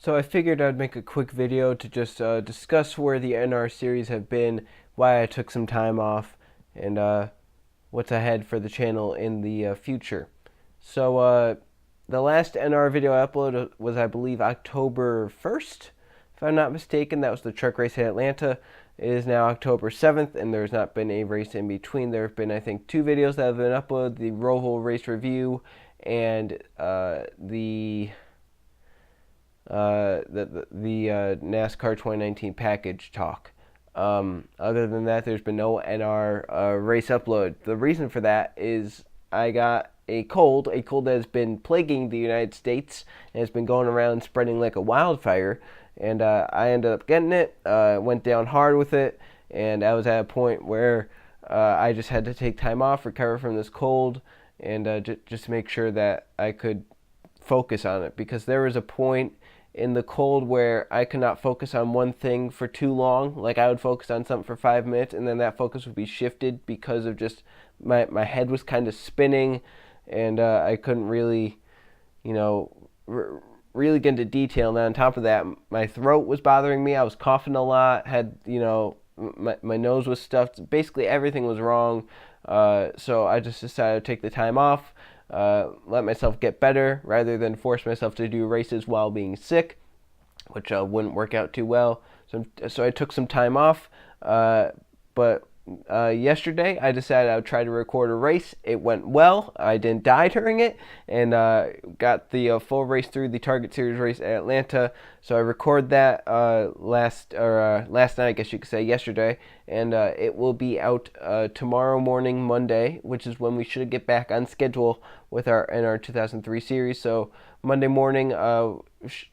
So I figured I'd make a quick video to just discuss where the NR series have been, why I took some time off, and what's ahead for the channel in the future. So the last NR video I uploaded was, I believe, October 1st, if I'm not mistaken. That was the truck race in Atlanta. It is now October 7th, and there's not been a race in between. There have been, I think, two videos that have been uploaded, the Roval race review and the NASCAR 2019 package talk. Other than that, there's been no NR race upload. The reason for that is I got a cold that has been plaguing the United States and has been going around spreading like a wildfire. And I ended up getting it, went down hard with it, and I was at a point where I just had to take time off, recover from this cold, and just make sure that I could focus on it, because there was a point in the cold where I could not focus on one thing for too long. Like, I would focus on something for 5 minutes, and then that focus would be shifted because of just my head was kind of spinning, and I couldn't really, really get into detail. And then on top of that, my throat was bothering me. I was coughing a lot, had, my nose was stuffed. Basically, everything was wrong. So I just decided to take the time off, let myself get better rather than force myself to do races while being sick, which wouldn't work out too well. So I took some time off, but yesterday I decided I would try to record a race. It went well. I didn't die during it, and got the full race through the Target Series race at Atlanta. So I recorded that last night, I guess you could say, yesterday, and it will be out tomorrow morning, Monday, which is when we should get back on schedule with our NR2003 series. So Monday morning,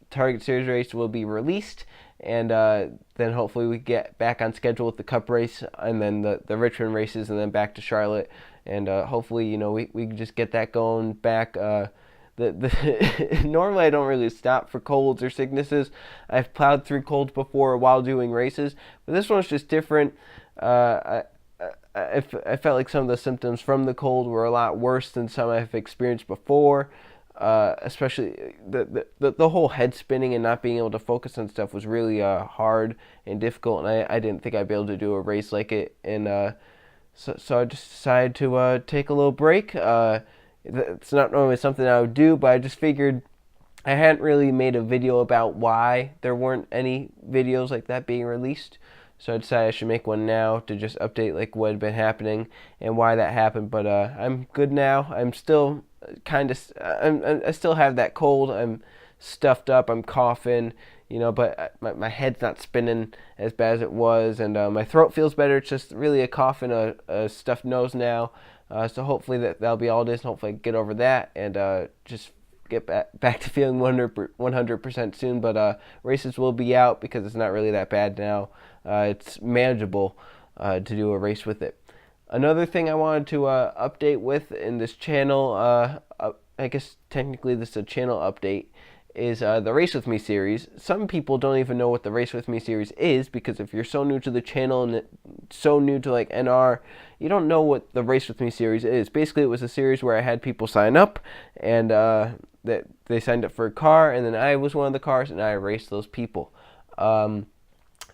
Target Series race will be released, and then hopefully we get back on schedule with the Cup race, and then the Richmond races, and then back to Charlotte, and hopefully we can just get that going back. Normally I don't really stop for colds or sicknesses. I've plowed through colds before while doing races, but this one's just different. I felt like some of the symptoms from the cold were a lot worse than some I've experienced before. Especially the whole head spinning and not being able to focus on stuff was really hard and difficult, and I didn't think I'd be able to do a race like it, and so I just decided to take a little break. It's not normally something I would do, but I just figured I hadn't really made a video about why there weren't any videos like that being released. So I decided I should make one now to just update like what had been happening and why that happened. But I'm good now. I'm still I still have that cold. I'm stuffed up. I'm coughing, but my head's not spinning as bad as it was, and my throat feels better. It's just really a cough and a stuffed nose now. So hopefully that'll be all it is, and hopefully I can get over that and just get back to feeling 100% soon. But races will be out because it's not really that bad now. It's manageable to do a race with it. Another thing I wanted to update with in this channel, I guess technically this is a channel update, is the Race With Me series. Some people don't even know what the Race With Me series is, because if you're so new to the channel and so new to like NR, you don't know what the Race With Me series is. Basically, it was a series where I had people sign up, and that they signed up for a car, and then I was one of the cars, and I raced those people. The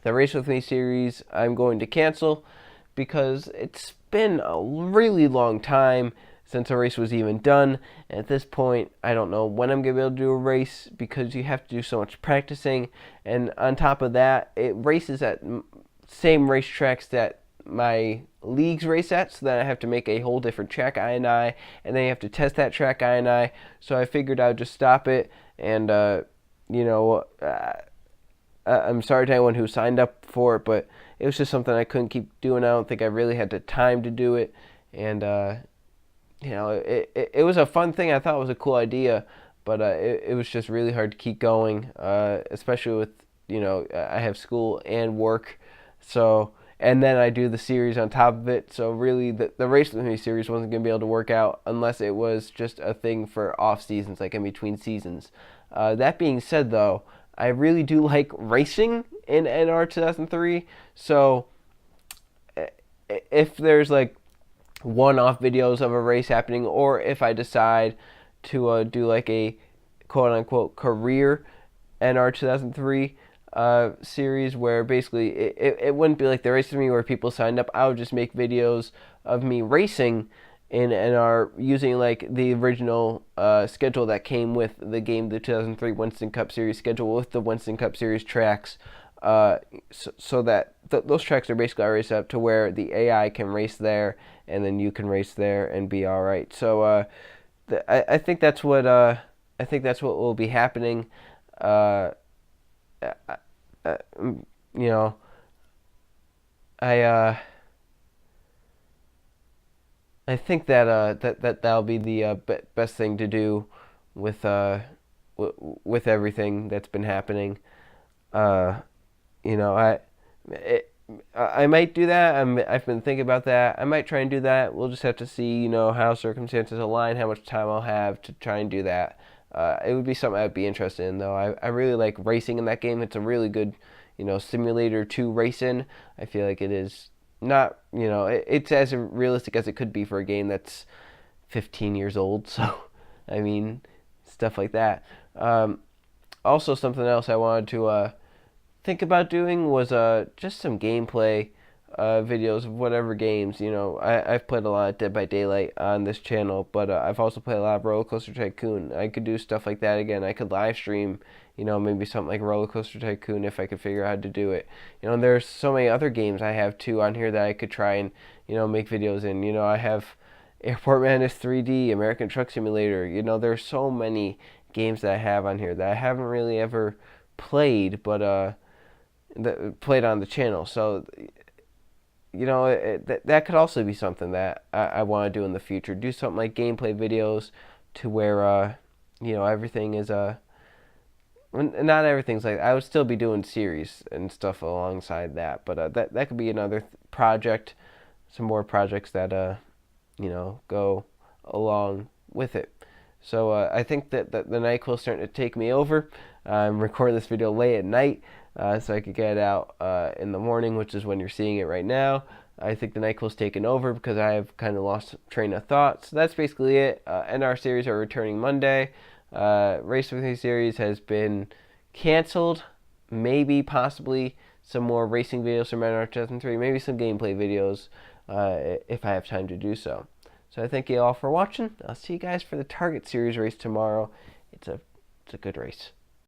Race With Me series I'm going to cancel because it's been a really long time since a race was even done. And at this point, I don't know when I'm going to be able to do a race, because you have to do so much practicing. And on top of that, it races at same racetracks that my leagues race at, so then I have to make a whole different track I&I, and then you have to test that track I&I. So I figured I would just stop it, and I'm sorry to anyone who signed up for it, but it was just something I couldn't keep doing. I don't think I really had the time to do it, and it was a fun thing. I thought it was a cool idea, but it was just really hard to keep going, especially with I have school and work, so, and then I do the series on top of it. So really, the Race With Me series wasn't going to be able to work out unless it was just a thing for off seasons, like in between seasons. That being said, though, I really do like racing in NR 2003, so if there's like one-off videos of a race happening, or if I decide to do like a quote-unquote career NR2003 series, where basically it wouldn't be like the race with me where people signed up. I would just make videos of me racing in NR using like the original schedule that came with the game, the 2003 Winston Cup Series schedule with the Winston Cup Series tracks. So that those tracks are basically race up to where the AI can race there, and then you can race there and be all right. So I think that's what will be happening. Uh, you know, I I think that that'll be the best thing to do with with everything that's been happening. Uh, you know, it, I might do that. I've been thinking about that. I might try and do that. We'll just have to see, how circumstances align, how much time I'll have to try and do that. It would be something I'd be interested in, though. I really like racing in that game. It's a really good, simulator to race in. I feel like it is not, it's as realistic as it could be for a game that's 15 years old. So, I mean, stuff like that. Also, something else I wanted to think about doing was just some gameplay videos of whatever games. I've played a lot of Dead by Daylight on this channel, but I've also played a lot of Roller Coaster Tycoon. I could do stuff like that again. I could live stream, maybe something like Roller Coaster Tycoon if I could figure out how to do it. There's so many other games I have too on here that I could try and make videos in. I have Airport Madness 3D, American Truck Simulator. There's so many games that I have on here that I haven't really ever played, but that played on the channel. So, that could also be something that I want to do in the future. Do something like gameplay videos to where, everything is, not everything's like, I would still be doing series and stuff alongside that. But that could be another project, some more projects that, go along with it. So I think that the Nyquil is starting to take me over. I'm recording this video late at night, so I could get it out in the morning, which is when you're seeing it right now. I think the Nyquil's taken over because I have kind of lost train of thought. So that's basically it. NR series are returning Monday. Race with Me series has been canceled. Maybe, possibly, some more racing videos from NR 2003. Maybe some gameplay videos if I have time to do so. So I thank you all for watching. I'll see you guys for the Target Series race tomorrow. It's a good race.